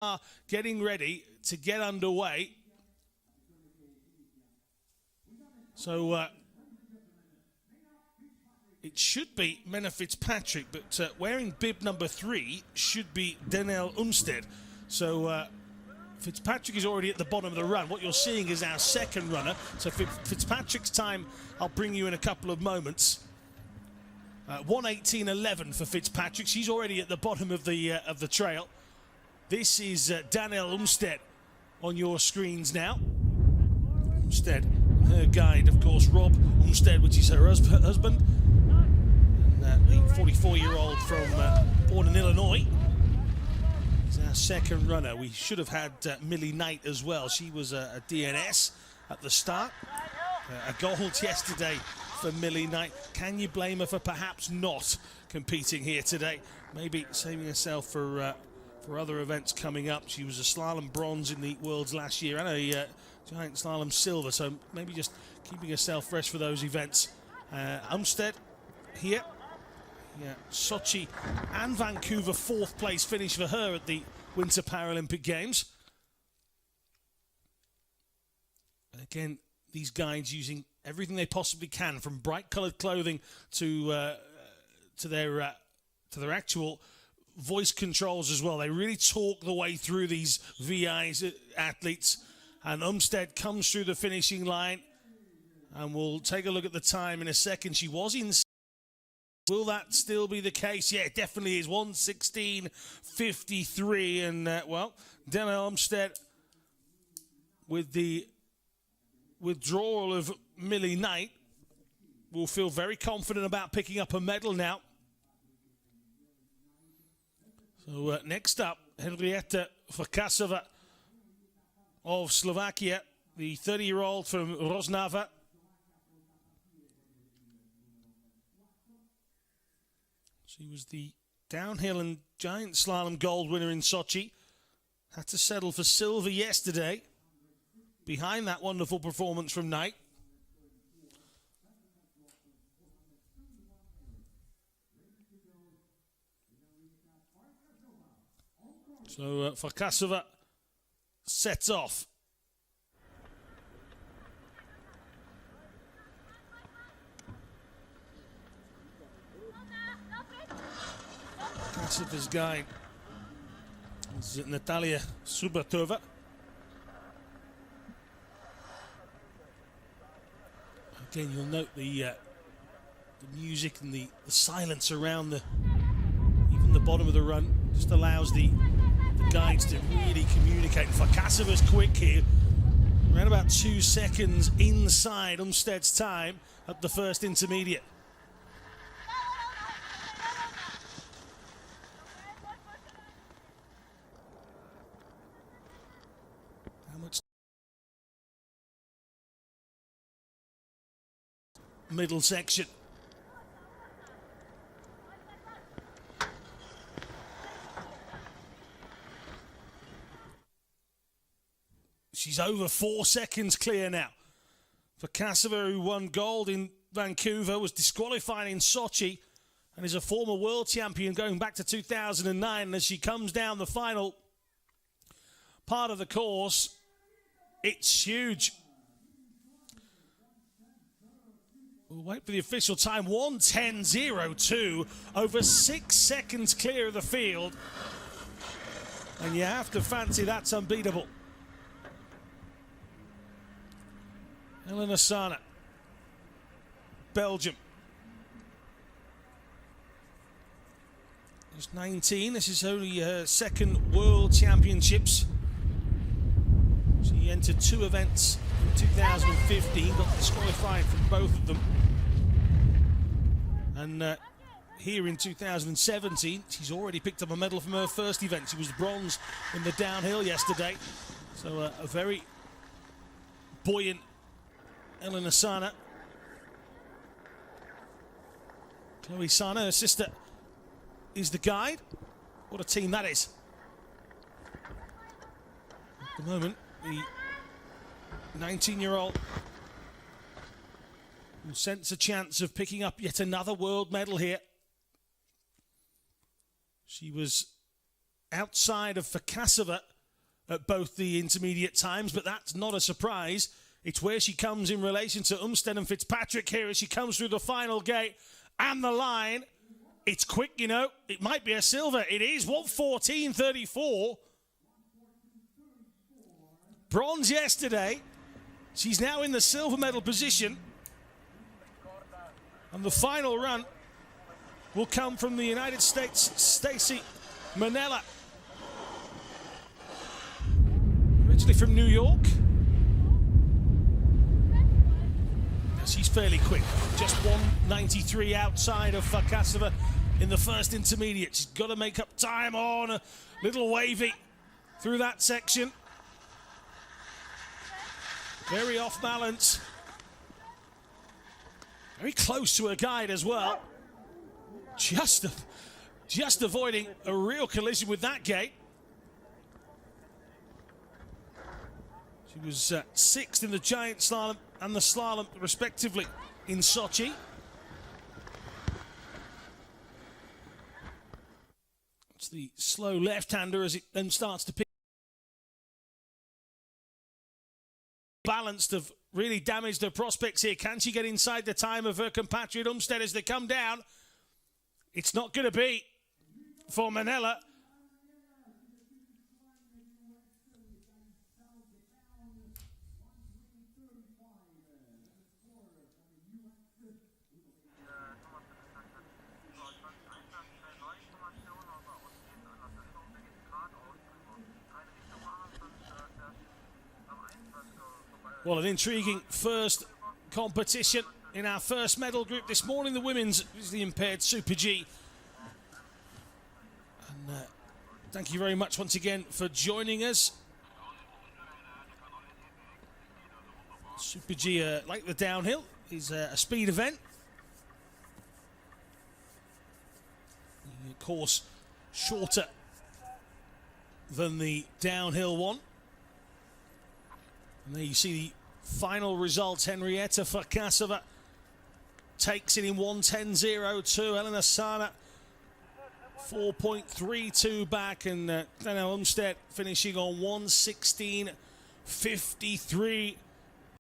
are getting ready to get underway. So it should be Mennella Fitzpatrick, but wearing bib number 3 should be Danelle Umstead. So Fitzpatrick is already at the bottom of the run. What you're seeing is our second runner. So Fitzpatrick's time, I'll bring you in a couple of moments. 1:18.11 for Fitzpatrick. She's already at the bottom of the trail. This is Danelle Umstead on your screens now. Umstead, her guide, of course, Rob Umstead, which is her husband. And the 44-year-old from born in Illinois is our second runner. We should have had Millie Knight as well. She was a DNS at the start. A gold yesterday for Millie Knight. Can you blame her for perhaps not competing here today? Maybe saving herself for other events coming up. She was a slalom bronze in the Worlds last year and a giant slalom silver, so maybe just keeping herself fresh for those events. Umstead here. Yeah, Sochi and Vancouver, 4th place finish for her at the Winter Paralympic Games. And again, these guides using everything they possibly can, from bright coloured clothing to their actual voice controls as well. They really talk the way through these VIs athletes. And Umstead comes through the finishing line, and we'll take a look at the time in a second. She was in. Will that still be the case? Yeah, it definitely is. 1:16.53, and well, Danelle Umstead with the withdrawal of Millie Knight will feel very confident about picking up a medal now. So next up, Henrieta Farkasova of Slovakia, the 30-year-old from Rožnava. She was the downhill and giant slalom gold winner in Sochi. Had to settle for silver yesterday, behind that wonderful performance from Knight. So Farkasova sets off. Farkasova's guide is Natalia Subatova. Again, you'll note the music and the silence around even the bottom of the run just allows the guides to really communicate. Farkasova's quick here, around about 2 seconds inside Umstead's time at the first intermediate. How much middle section? She's over 4 seconds clear now. Farkasova, who won gold in Vancouver, was disqualified in Sochi and is a former world champion going back to 2009. And as she comes down the final part of the course, it's huge. We'll wait for the official time. 1:10.02, over 6 seconds clear of the field. And you have to fancy that's unbeatable. Eleonor, Belgium. She's 19. This is only her second World Championships. She entered 2 events in 2015, got disqualified from both of them. And here in 2017, she's already picked up a medal from her first event. She was bronze in the downhill yesterday. So a very buoyant Eleonor Sana. Chloe Sana, her sister, is the guide. What a team that is. At the moment, the 19-year-old will sense a chance of picking up yet another world medal here. She was outside of Farkasova at both the intermediate times, but that's not a surprise. It's where she comes in relation to Umstead and Fitzpatrick here as she comes through the final gate and the line. It's quick, you know. It might be a silver. It is 1:14.34. Bronze yesterday. She's now in the silver medal position. And the final run will come from the United States, Stacy Mennella. Originally from New York. She's fairly quick. Just 1:93 outside of Farkasova in the first intermediate. She's got to make up time on a little wavy through that section. Very off balance. Very close to her guide as well. Just avoiding a real collision with that gate. She was sixth in the giant slalom and the slalom, respectively, in Sochi. It's the slow left-hander as it then starts to pick. Balanced have really damaged her prospects here. Can she get inside the time of her compatriot Umstead as they come down? It's not going to be for Mennella. Well, an intriguing first competition in our first medal group this morning. The women's is the Impaired Super G. And thank you very much once again for joining us. Super G, like the downhill, is a speed event. Of course, shorter than the downhill one. And there you see the final results. Henrieta Farkasova takes it in 1:10.02. Eleonor 4.32 back, and Danelle Umstead finishing on 1:16.53.